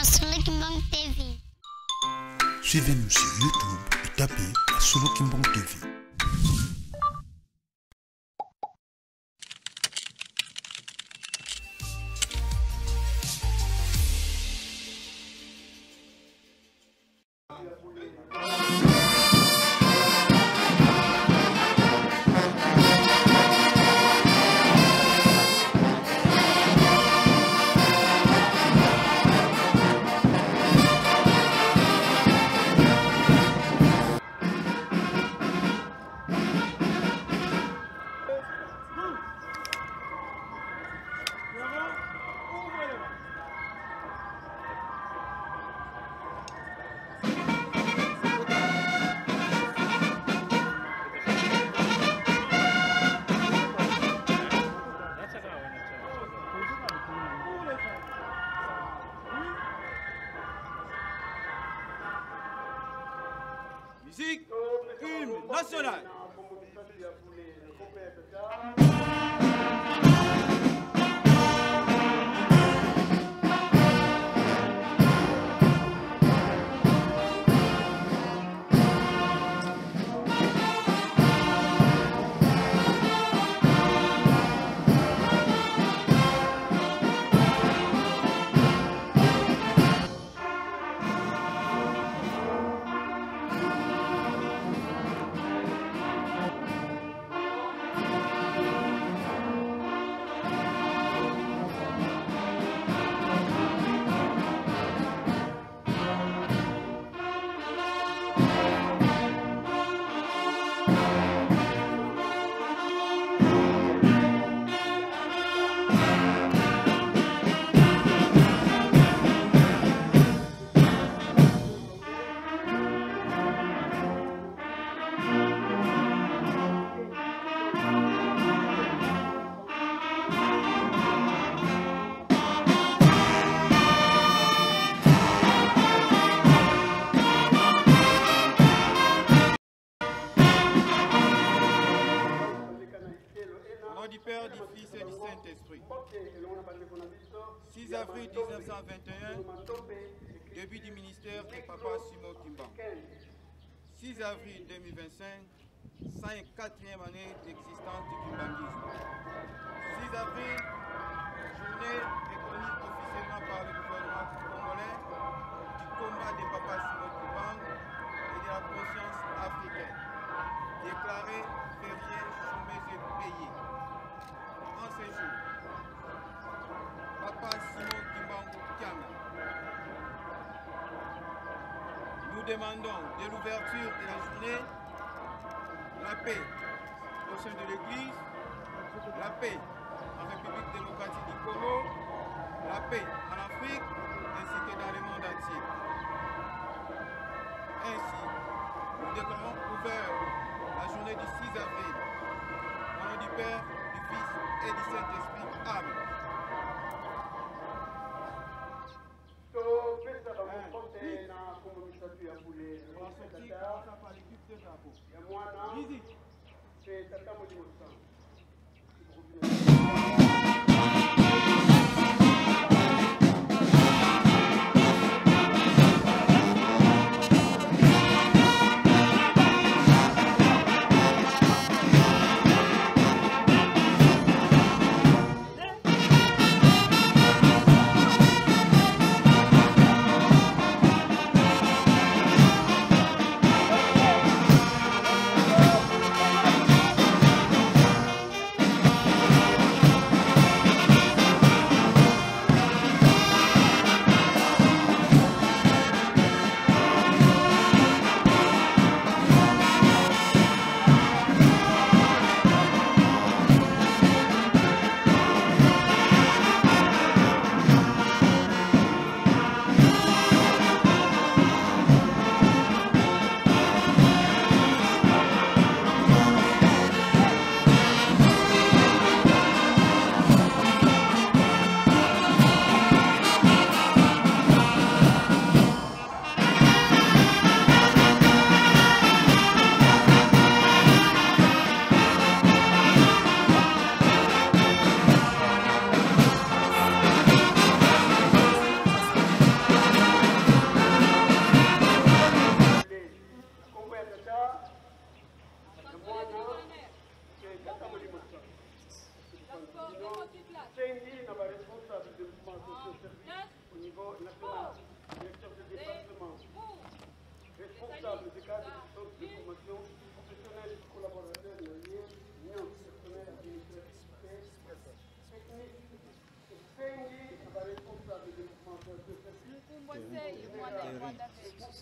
Solo Kimbang TV. Suivez-nous sur YouTube et tapez Solo Kimbang TV. Musique, hymne national. Du Père, du Fils et du Saint-Esprit. 6 avril 1921, début du ministère de Papa Simon Kimbang. 6 avril 2025, 104e année d'existence du kimbangisme. 6 avril, journée reconnue officiellement par le gouvernement congolais du combat de Papa Simon Kimbang et de la conscience africaine. Déclaré férié, chômé et payé. En ces jours, Papa Simon Kimbang Kiana, nous demandons de l'ouverture de la journée, la paix au sein de l'Église, la paix en République démocratique du Congo, la paix en Afrique ainsi que dans le monde entier. Ainsi, nous déclarons ouvert la journée du 6 avril. Au nom du Père, du Fils et du Saint-Esprit. Amen.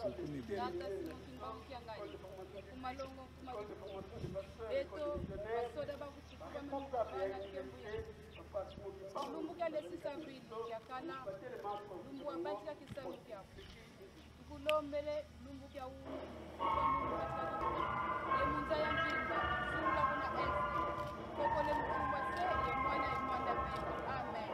Data Simon Kiangani, Kumalongo, Eto, Basoda Bakuchukua Mekana Kembuye, Lumbuka Lesisa Vili, Yakana, Lumbu Ambatika Kisamukia, Tukulombele, Lumbuka Wu, Yemunza Yambika, Sula Kuna Esi, Kokole Mkumba Se, Yemwana Yemwana Vili. Amen.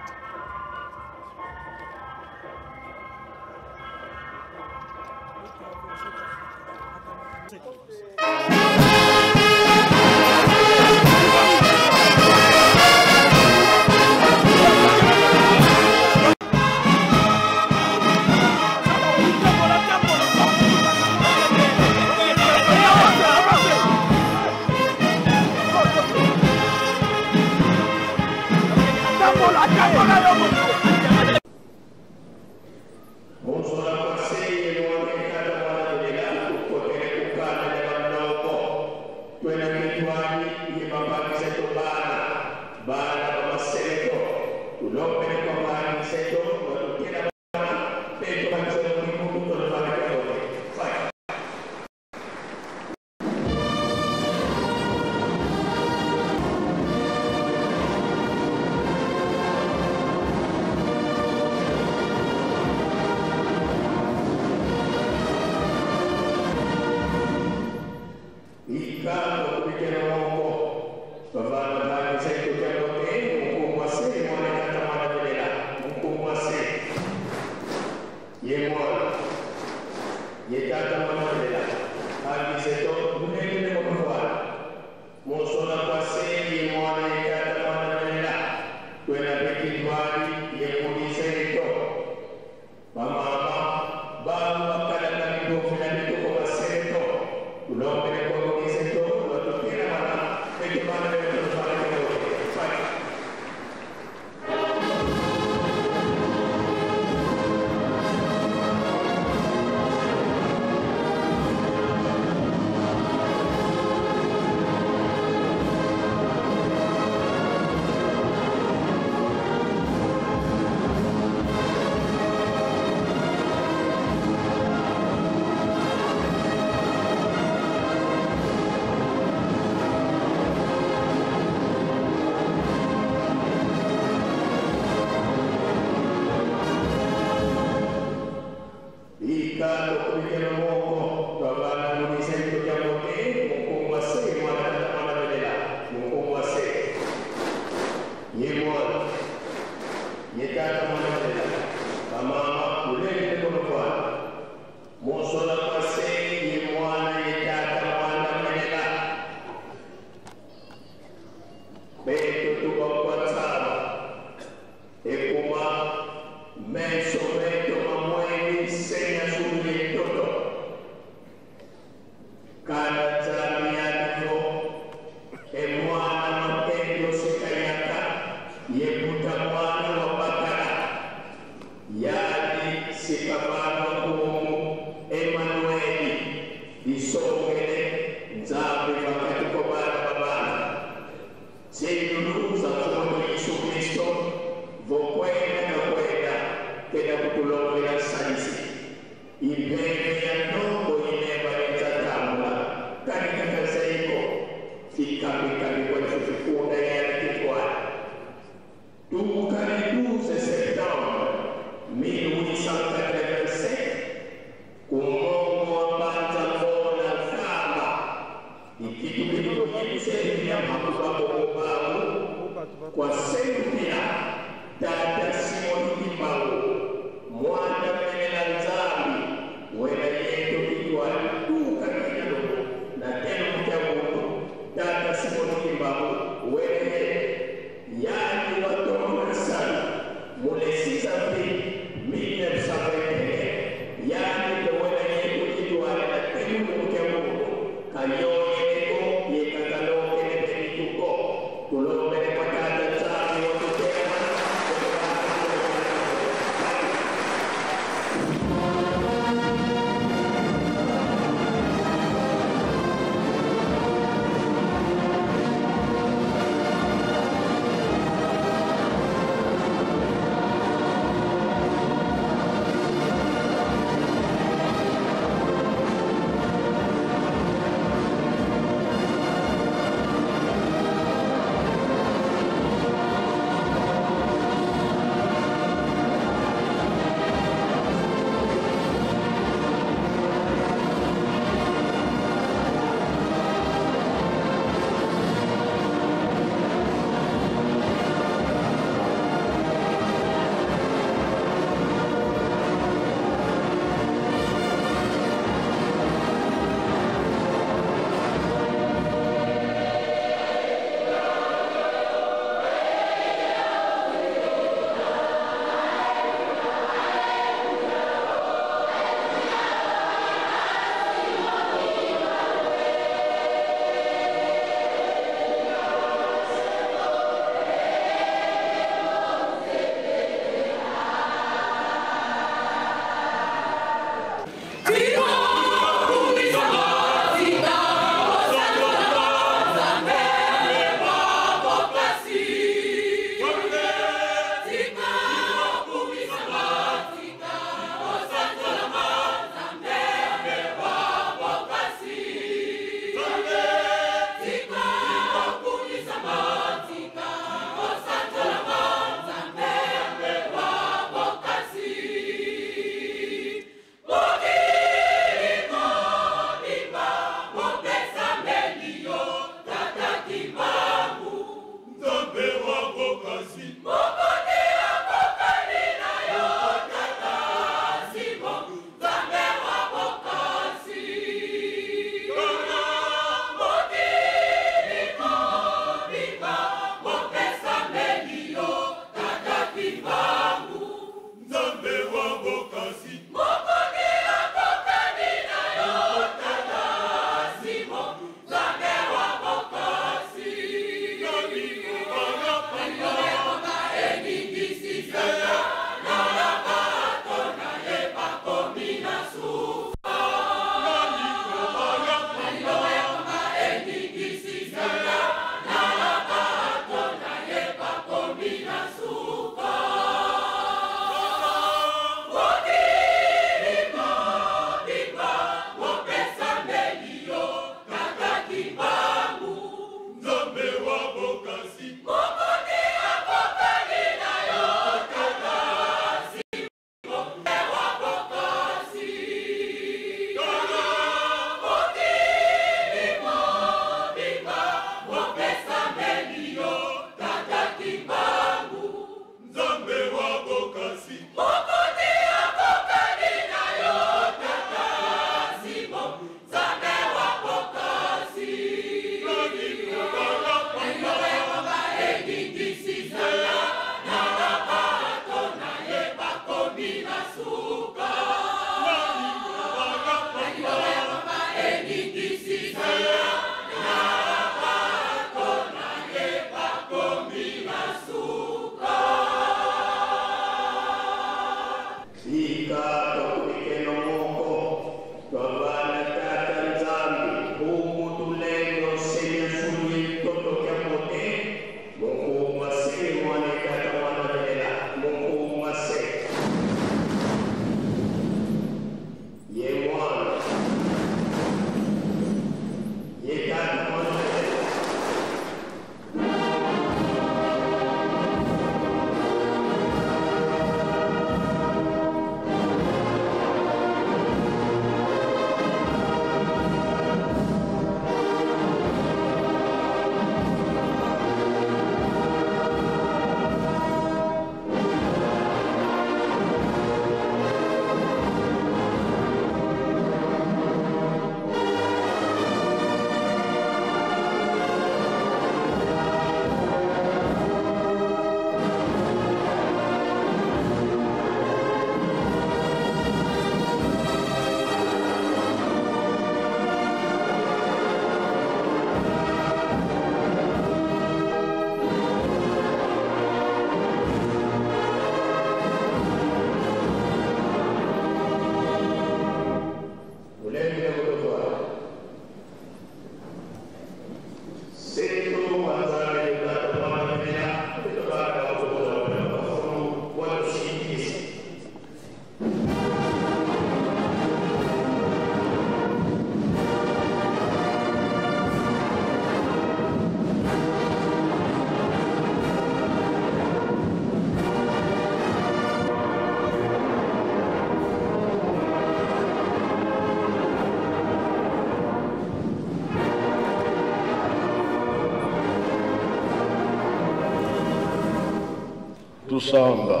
tusamba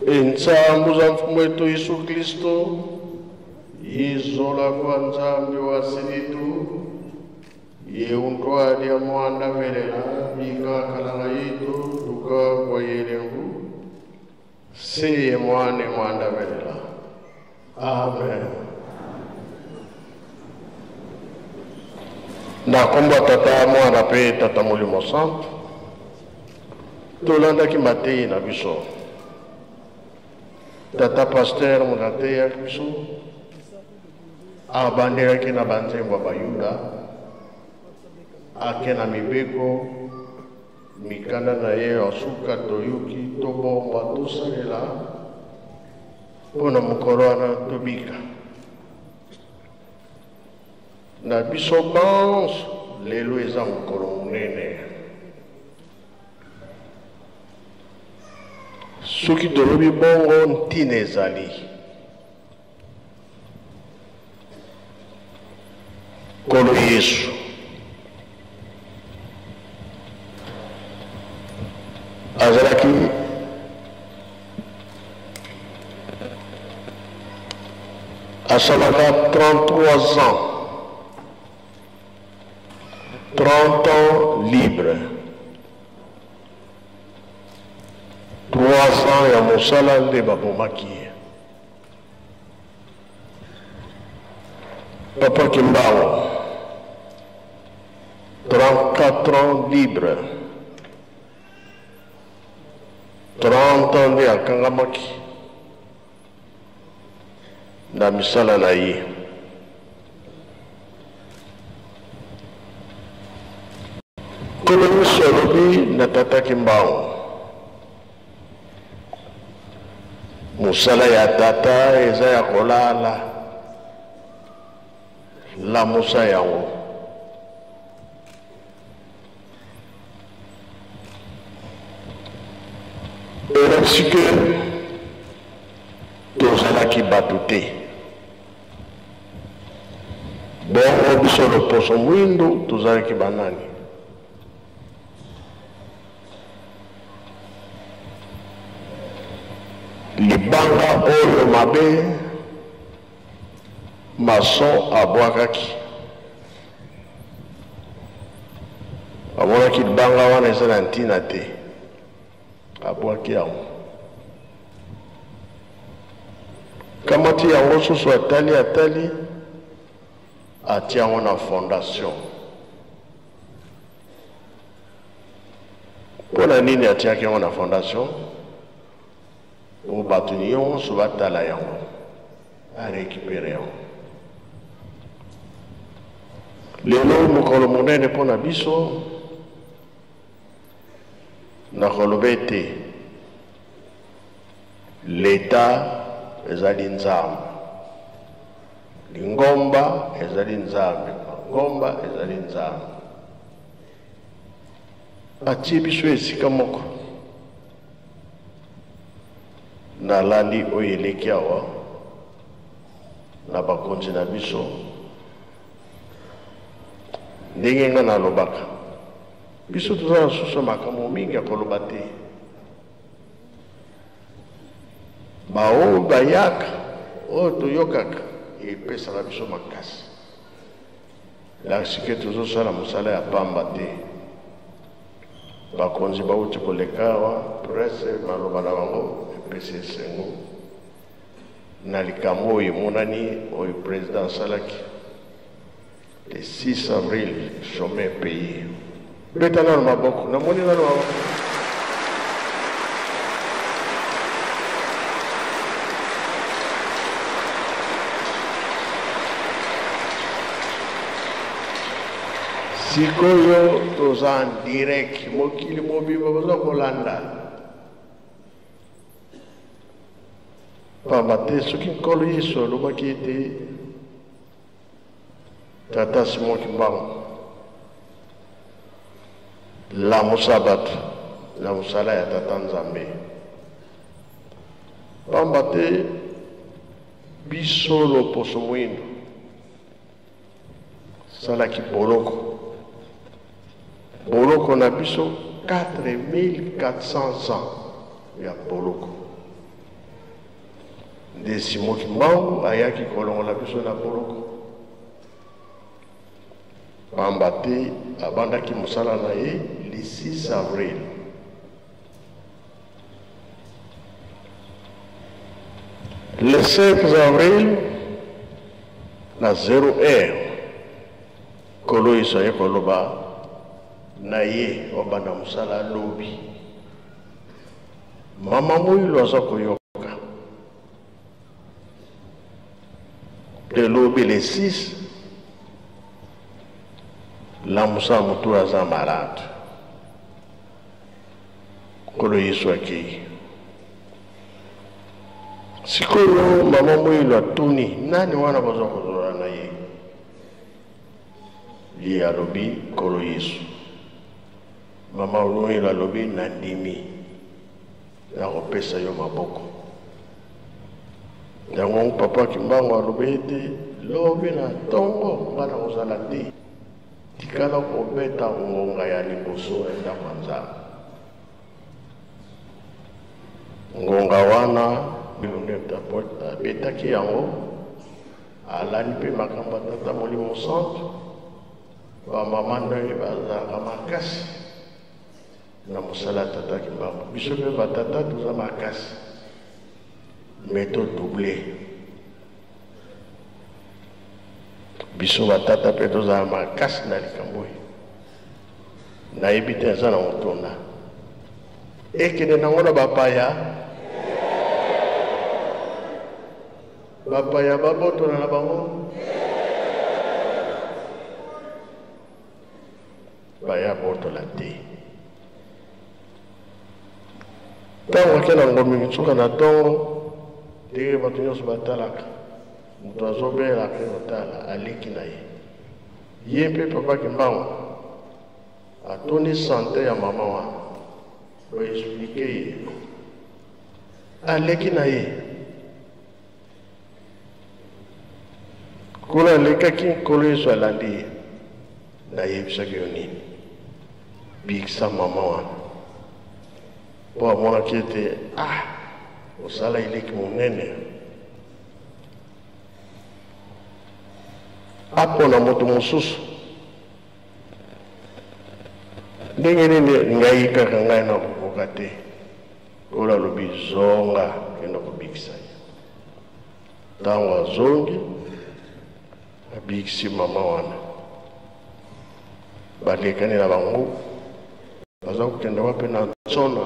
entsambu za mfumu wetu Yesu Kristo izola kwa nzambi wa sinitu yeundwali ya mwanda velela bikakalala yitu tuka kwa yelengu siye mwane mwanda velela. Amen. Nakomba tata mwana pe tata mulimo santo tolanda ki matei na biso tata pasteur munateya biso abanderaki na banzembo ya bayuda ake na mibeko mikanda na ye asuka toyoki tobomba tosalela mpo na mokolo wana tobika na biso banso lelo eza mokolo monene soki tolobi bongo ntina ezali Kolo Yesu azalaki asalaka 33 ans, 30 ans libre, 3 ans ya mosala nde babomaki ye. Papa Kimbangu 34 ans libre, 30 ans nde akangamaki na misala na ye. Kolo Yesu alobi na tata Kimbangu, mosala ya tata eza ya kolala lamusa yango. Elasi ke tozalaki bato te, bongo biso loposo mwindo tozalaki banani. Libanga oyo mabe mason abwakaki, amonaki libanga wana eza na ntina te, abwaki yango. Kamati yango susu atali atia yango na fondation. Mpona nini atiaki yango na fondation? O bato nyonso batala yango, arekipere yango. Lelo mokolo monene mpona biso nakoloba ete leta ezali nzambe, lingomba ezali nzambe, ngomba ezali nzambe. Atie biso esika moko na lali oyo eleki awa na bakonzi na biso. Ndenge nga nalobaka, biso tozala susu makambo mingi ya koloba te. Baoyo bayaka oyo toyokaka epesaka biso makasi. Lasike tozosala mosala ya pamba te. Bakonzi bauti koleka awa, presse maloba na bango epesi esengo na likambo oyo emonani oyo président asalaki le 6 avril chemin payé. Beta nano maboko, namoni nano maboko. Sikoyo toza en direct, mokili mobimba baza kolanda. Pamba te soki nkolo Yesu alobaki ete tata Simon Kimbangu lamusa bato na mosala ya tata Nzambe. Pamba te biso loposo mwindo salaki boloko na biso 4400 ans ya boloko. Nde Simon Kimbangu ayaki kolongola biso na boloko. Pamba te abandaki mosala na ye le 6 avril. Le 5 avril na 0 heure kolo Yesu aye koloba na ye obanda mosala lobi. Mama moyilo aza koyoka de lobi le 6 lamusa mutu aza malade. Kolo Yesu akei. Sikoyo mama moyilo atuni nani wana baza kozora na ye. Ye alobi kolo Yesu. Mama moyilo alobi nandimi na kopesa yo maboko. Yango papa Kimbangu alobi ete lobi na tongo ngana ozala te tikala kobeta ngonga ya liboso enda kwanza ngonga wana bilonde betaki yango alani mpe makambo tata molimo centre bamama ndenge bazalaka makasi na mosala tata Kimbangu biso mpe batata toza makasi me todouble biso batata mpe tozala makasi na likambo nayebi te eza na motonda ekende nango na bapaya babotola na bango baya botola te ntango ake na ngomi suka na ntongo ndenge bato nyonso batalaka moto azobelaka kotala aleki na ye mpe papa Kimbangu atoni sante ya mama wana oexplike ye aleki na ye kuna alekaki nkolo yesu alandi ye nayebisaki yo nini bikisa mama wana po amonaki ete osala eleki monene apona moto mosusu ndenge nini ngai kaka ngai na kokoka te oyo alobi zonga kenda kobikisa ye ntango azongi abikisi mama wana balekani na bango baza kokende wape na ntsona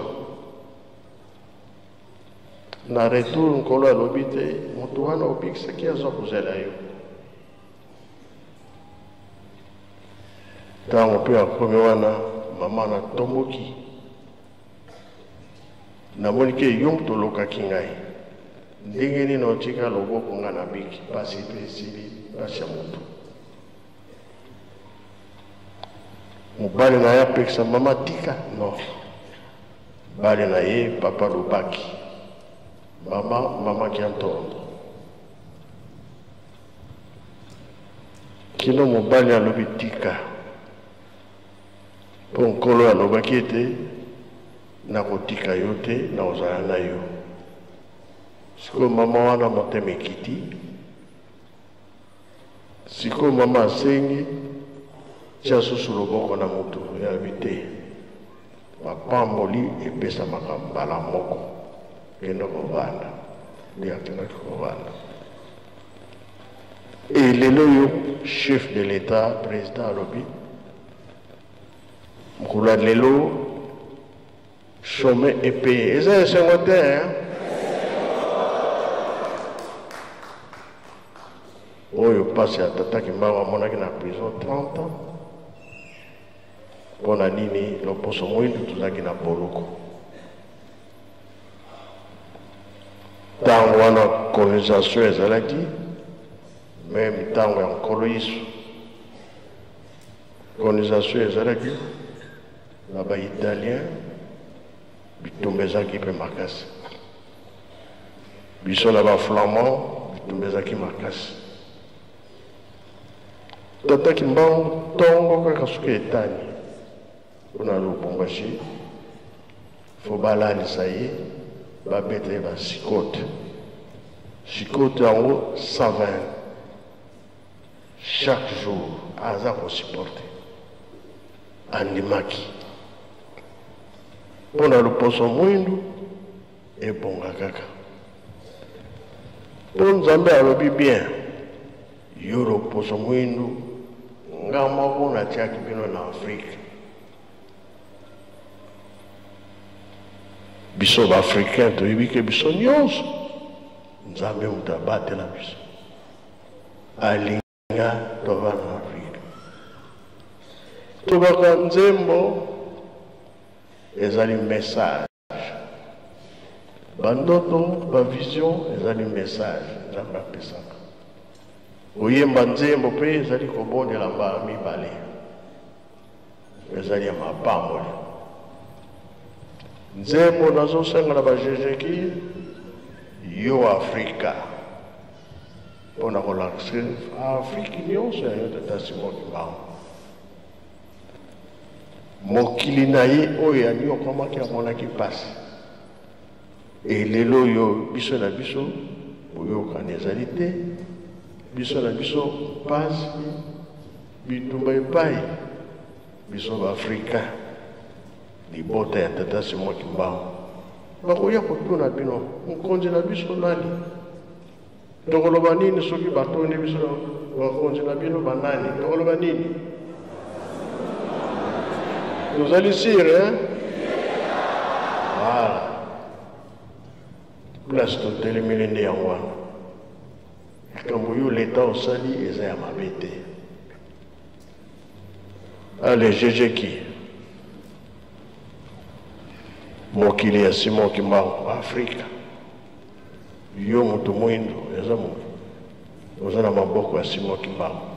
na retour nkolo alobi te moto wana obikisaki aza kozela yo ntango mpe akomi wana mama natomboki namoni ke yo moto olokaki ngai ndenge nini otika loboko nga na biki pasi mpe esili pasi ya moto mobali na ye apekisa mama tika non bali na ye papa lobaki mama kiantondo kino mobali alobi tika mpo nkolo alobaki ete nakotika yo te na ozala na yo sikoyo mama wana motema ekiti sikoyo mama asengi tia susu loboko na moto yabi te mapamboli epesamaka mbala moko kende kovanda nde akendaki kovanda e lelo yo chef de l'état président alobi mokolo ya lelo chemin epeye eza esengo te oyo pasi ya tata Kimbangu amonaki na prison 30 ans mpona nini loposo mwindu tozalaki na boloko ntango wana colonisation ezalaki meme ntango ya nkolo yesu colonisation ezalaki na baitalien bitumba ezalaki mpe makasi biso na baflamand bitumba ezalaki makasi tata Kimbangu ntongo kaka soki etani mpona lubumbashi fo balalisa ye babeta ye basikote sikote yango 120 chaque jour aza kosupporte andimaki mpona loposo mwindu ebonga kaka mpo nzambe alobi bien yo loposo mwindu nga moko natiaki bino na afrike biso baafricain toyebi ke biso nyonso nzambe moto abatela biso alinga tovana na afrika tobaka nzembo ezali message bandoto bavision ezali message nzambe apesaka koyemba nzembo mpe ezali kobondela mbala mibale ezali ya mapamboli nzembo nazosenga na bajejeki yo afrika Pona kolakse Afrique nyonso ya Tata Simon Kimbangu. Mokili na ye oyo anyokomaki amonaki pasi. Elelo yo biso na biso boyokana ezali te, biso na biso pasi bitumba epai biso baafrika libota ya Tata Simon Kimbangu. Bakoya kotuna bino mokonzi na biso nani? Tokoloba nini soki batoni biso bakonzi na bino banani? Tokoloba nini? Vous allez sûr, hein? Voilà. Place de téléméléné en one. Quand vous l'État au sali, ils ont m'habité. Allez, GG qui? Mokili ya Simon Kimbangu, Afrika. Yo mutu mwindo, eza mutu. Ozana maboko ya Simon Kimbangu.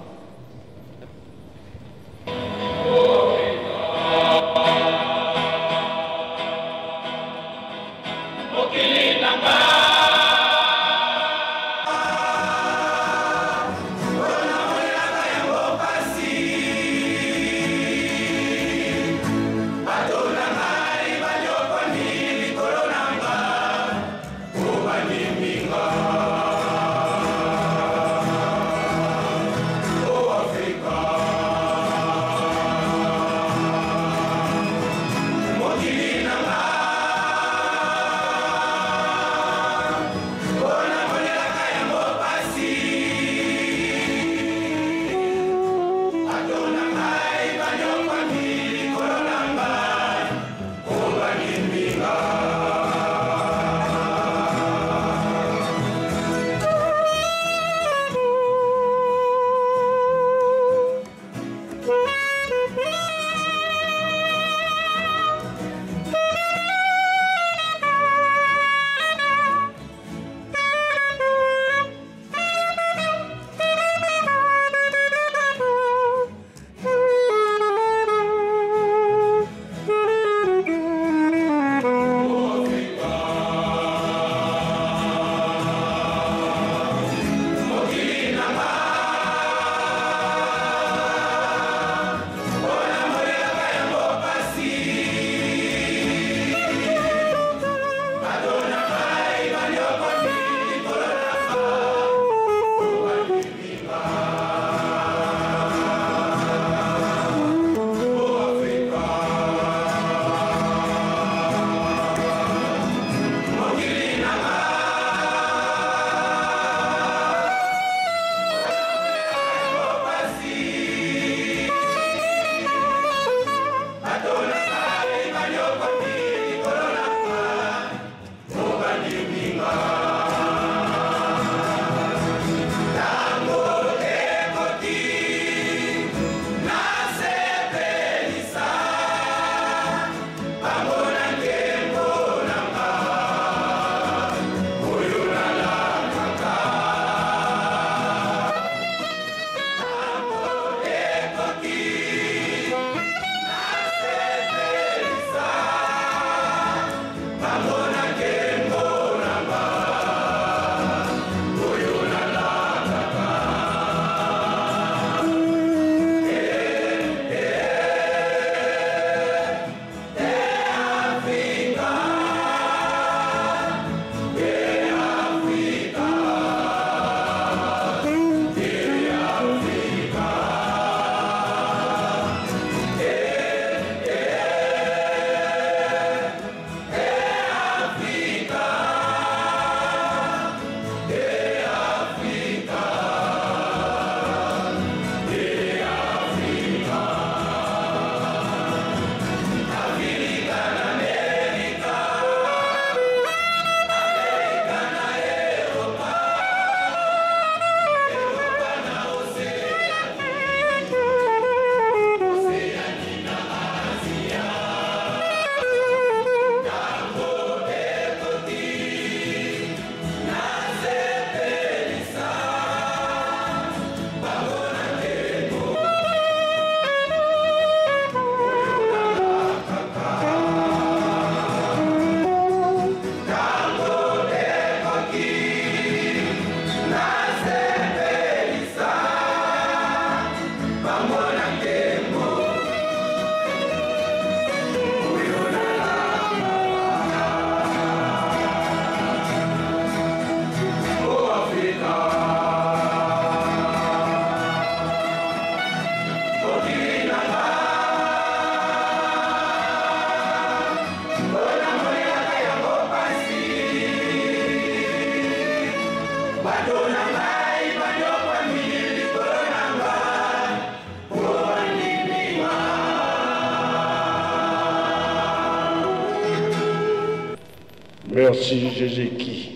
Merci Jésus-Christ.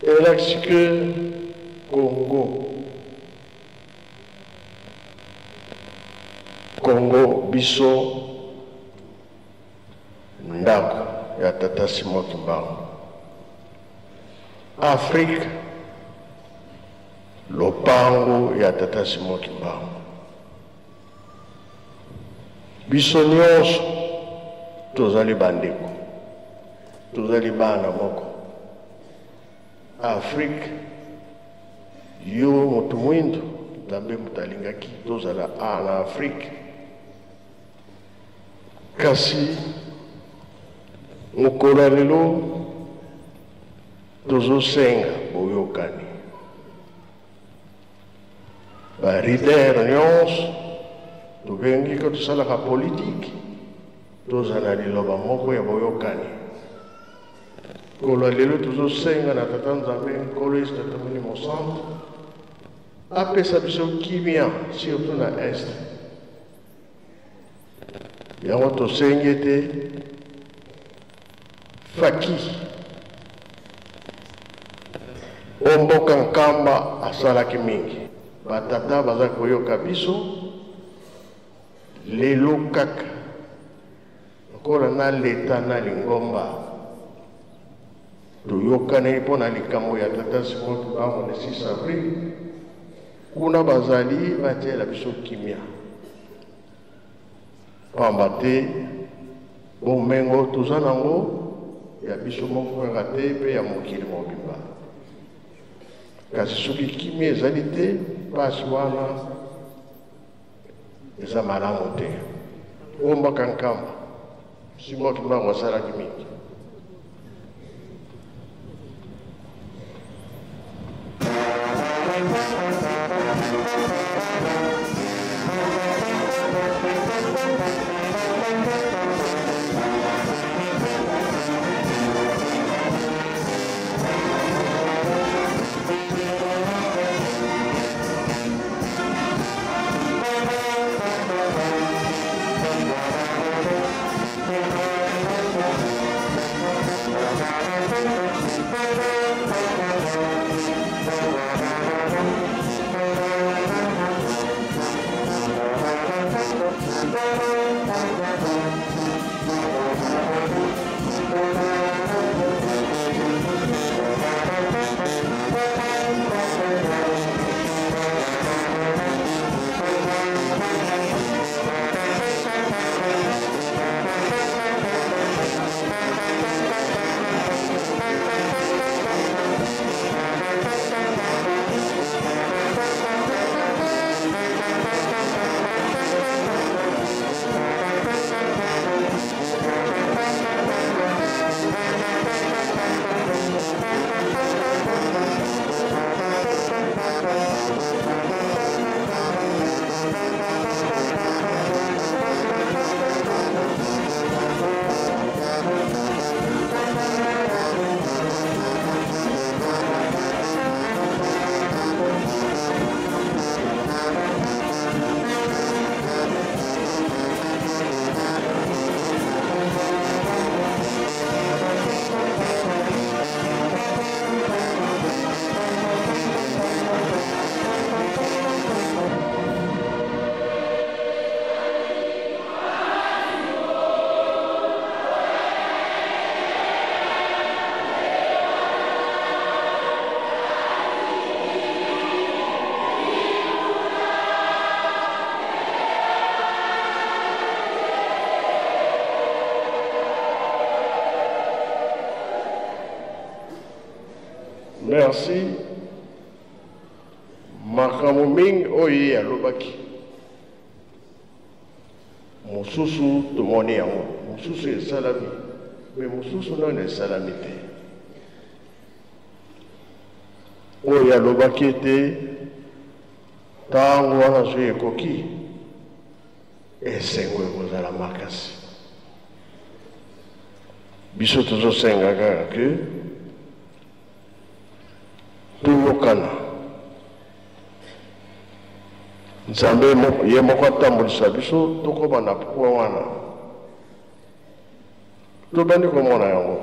Et là, c'est que Congo, biso, ndako, ya tata Simon Kimbangu. Afrique, lopango ya tata Simon Kimbangu. Biso nyonso, tozali bandeko, tozali bana moko. Afrique, yo motu mwindo, tambe mutalingaki, tozala na Afrique. Kasi, mukolo lelo, tozosenga boyokani. Ba leader nyonso, tobengi ko tosalaka politique, tozala liloba moko ya boyokani. Kolo lelo tozosenga na tata Nzambe nkolo Yesu tata Molimo Santo apesa biso kimia surtout na est. Yango tosengi ete Faki omboka nkamba asalaki mingi batata baza koyoka biso lelo kaka nkola na leta na lingomba toyokana mpona likambo ya tata Simon Kimbangu le 6 avril kuna bazali batiela biso kimia pamba te bomengo toza nango ya biso moko kaka te mpe ya mokili mobimba kasi soki kimia ezali te mpasi wana eza malamu te ombaka nkamba Simon Kimbangu asalaki mingi. Merci. Makamuming oye alobaki. Mususu tomoni yango. Mususu esalami. Mais mususu non esalami te. Oye alobaki ete tango wana zo ekoki esengo ekozala makasi. Biso tozosenga kaka ke tuyokana Nzambe ye moko atambulisa biso tokoba na pokwa wana tobandi komona yango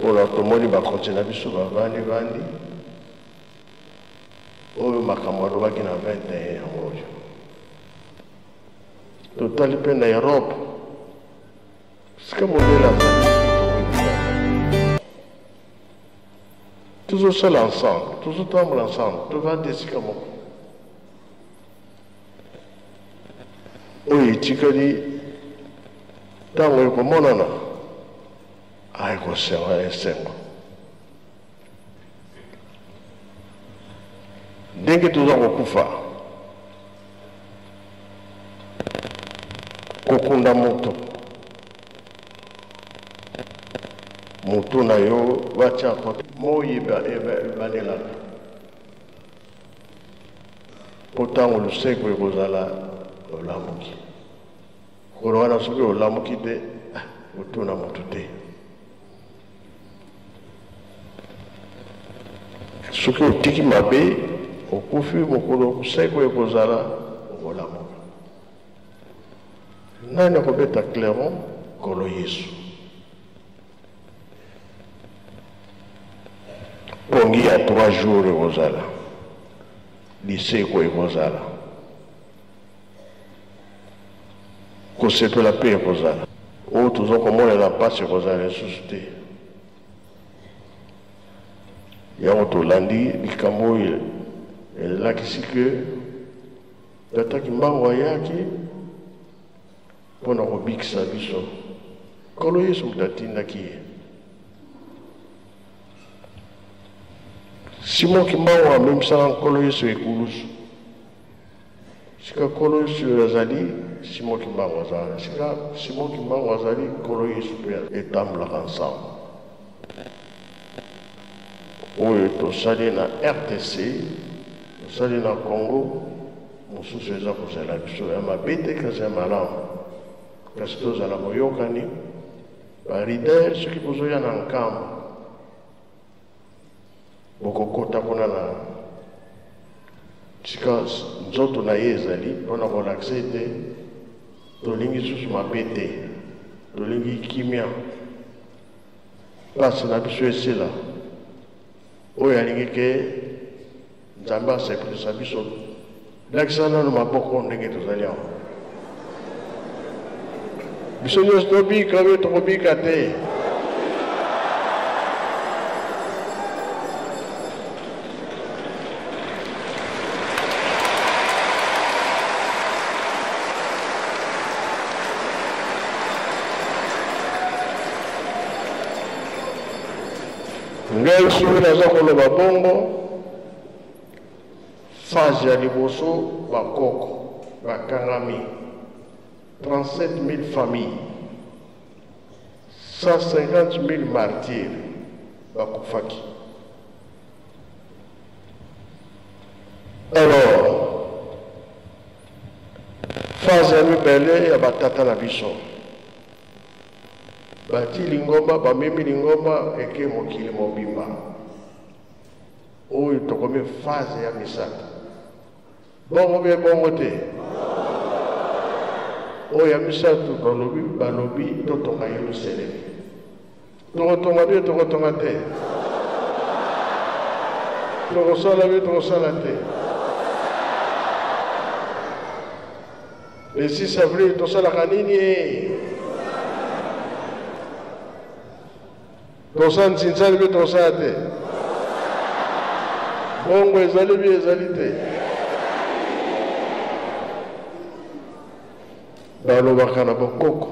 ola tomoni bakonse na biso bavandi oyo makambo alobaki na 21 yango oyo totali mpe na Europe sika modele azali tozosala ensemble tozotambola ensemble tovandi esika moko oyo etikali ntango ekomonana ayekosenga esengo ndenge toza kokufa kokunda moto na yo batya kote moyiba ebanelaka po ntango luseko ekozala olamuki kolo wana soki olamuki te otuna moto te soki otiki mabe okufi mokolo luseko ekozala olamuka nani akobeta clairon kolo Yesu pongi ya 3 jours ekozala liseko ekozala kosepela mpe ekozala oyo toza komonela mpasi ekozala lisusu te yango tolandi likambo oyo elakisi ke tata Kimbangu ayaki mpona kobikisa biso kolo Yesu moto atindaki ye Simon Kimbangu amemisaka nkolo Yesu ekulusu sika kolo Yesu azali Simon Kimbangu azali sika Simon Kimbangu azali kolo Yesu mpe etambolaka ensemble oyo tosali na RTC tosali na Congo mosusu eza kozala biso ya mabe te kasi ya malamu kasi tozala koyokani barider soki bozoya na nkambo bokokota kuna na sika nzoto na ye ezali mpona kolakisa ete tolingi susu mabe te tolingi kimia mpasi na biso esila oyo alingi ke nzambe asepelisa biso lakisa nano maboko ndenge tozali awa biso nyonso tobika be tokobika te ngai soki naza koloba bongo phase ya liboso bakoko bakangami 37 000 familles 150 000 martyrs bakufaki. Alors phase ya mibele ya batata na biso bati lingomba bamemi lingomba eke mokili mobimba oyo tokomi phase ya misaka bongo be bongo te oyo ya misatu balobi totonga Yerusalemi tokotonga be tokotonga te tokosala be tokosala te le 6 avril tosalaka nini tosala ntsinsali be tosala te bongo ezali bi ezali te balobaka na bokoko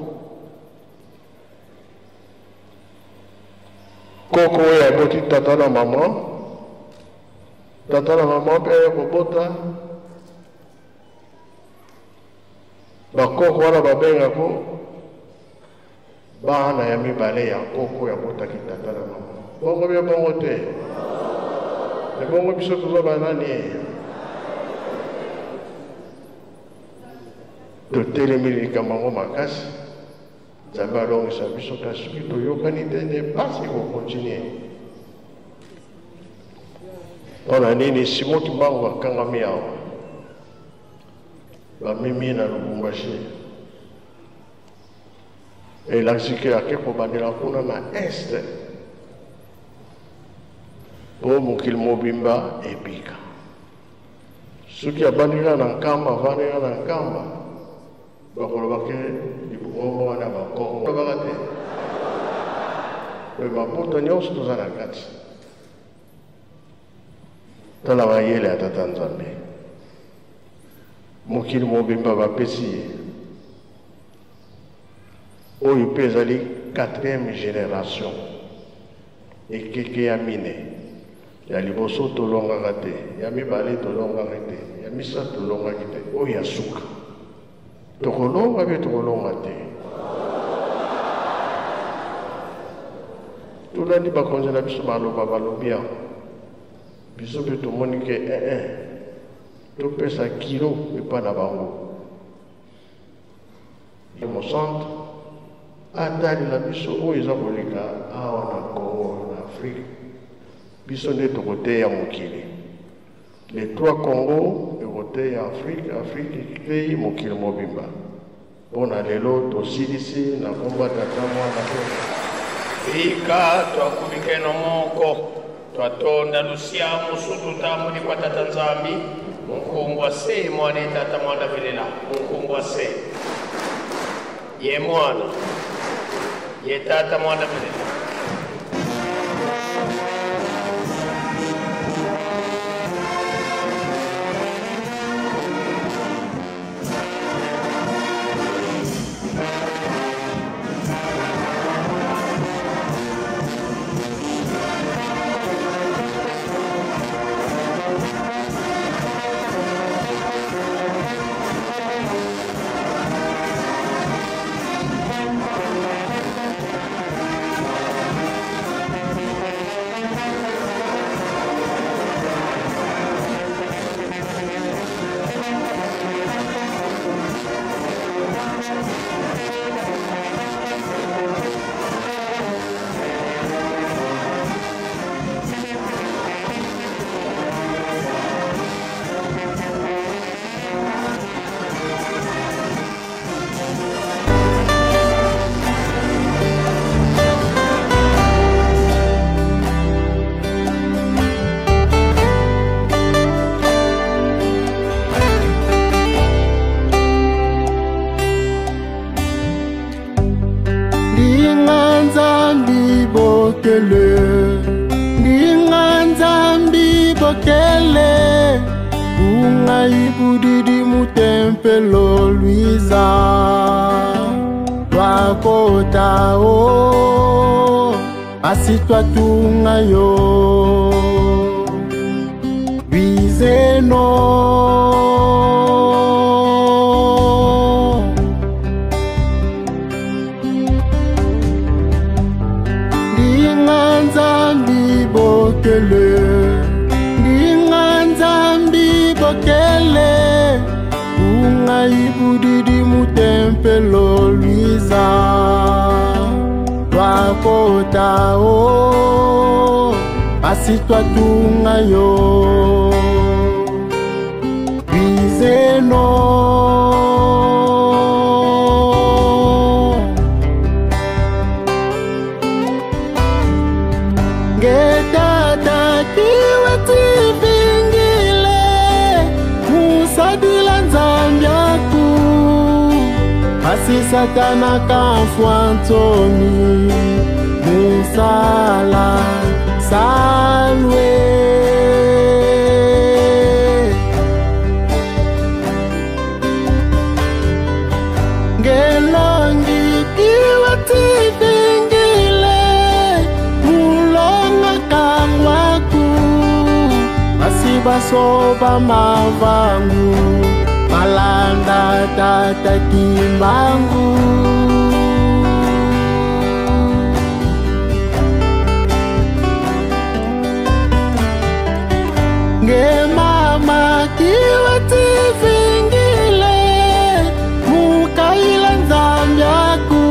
koko oyo aboti tata na mama mpe kobota bakoko wana babengako bana ya mibale ya koko ya botaki tata na mama bongo bia bongo te bongo biso toza banani totelemi likambo yango makasi nzambe alongisa biso kasi soki toyokani te nde pasi kokontinue mpona nini Simon Kimbangu bakangami awa bamemi na Lubumbashi Et la sécurité pour bandera kuna na est. Pour mukil mobimba epika. Ceux qui bandera na nkamba vandera na nkamba. Bakolo bake ibuongo wana bakongo bagate. We maputo nyonso tozana kati. Tala mayele atata Nzambe. Mukil mobimba bapesi. Oyo pezali 4e génération. Et keke ya mine. Ya liboso tolonga te. Ya mibale tolonga te. Ya misa tolonga te. Oyo ya suka. Tokolonga be tokolonga te. Tulandi bakonza na biso baloba balobia. Biso pe tomoni ke topesa kilo epa na bango. Mo centre atali la biso oyo eza koleka awa na Congo na Afrique. Biso nde tokoteya mokili. Les 3 Congo ekoteya Afrique ekei mokili mobimba. Mpona lelo tosilisi na komba tata mwana ika twakubikeno moko twatonda lusia musutu tamuli kwa tata Nzambi mukumbwa se mwana tata mwana vilela mukumbwa se ye mwana ye tata mwana vilela Nzambi bokele Unga ibudidi mutempelo Luiza Wakota o Asitwa tunga yo Bizeno Nzambi bokele Unga ibudidi mutempelo Luiza Wakota o Asitwa tunga yo Bizeno Getata kiwati bingile Musadila Nzambi aku Asisatana kamfuantoni Musala salwe Gelongi kiwati bingile Basoba mavangu Malanda tata kimbangu Nge mama kiwati vingile Mukaila Nzambi aku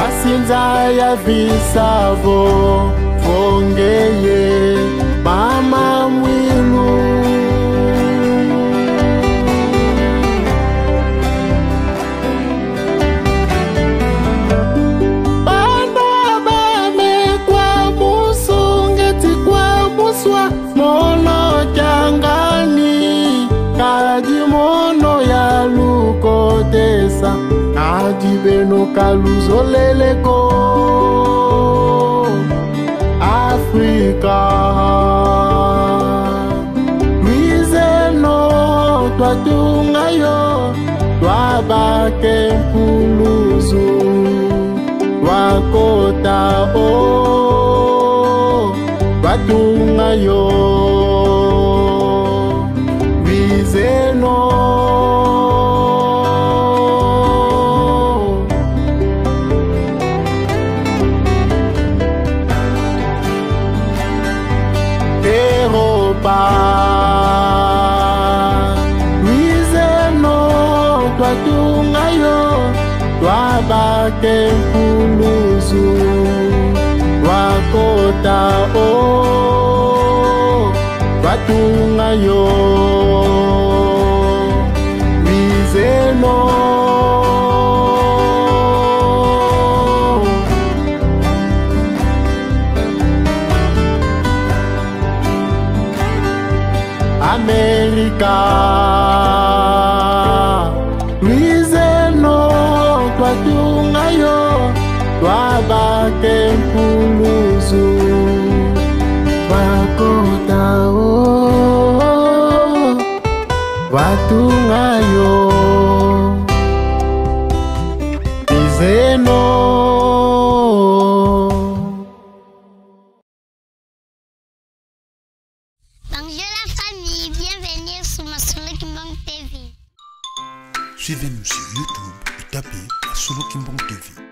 Asinza ya visavo Vongeye Mama mwilu Luizeno kaluzoleleko Afrika Luizeno twatungayo twabake mpuluzu twakota twatungayo Luizeno Luizeno twatungayo twabake mpuluzu twakota twatungayo Luizeno America Luizeno twatungayo twabake mpuluzu twakota twatungayo Luizeno. Bonjour la famille, bienvenue sur ma Solo Kimbang TV. Suivez-nous sur YouTube et tapez Solo Kimbang TV.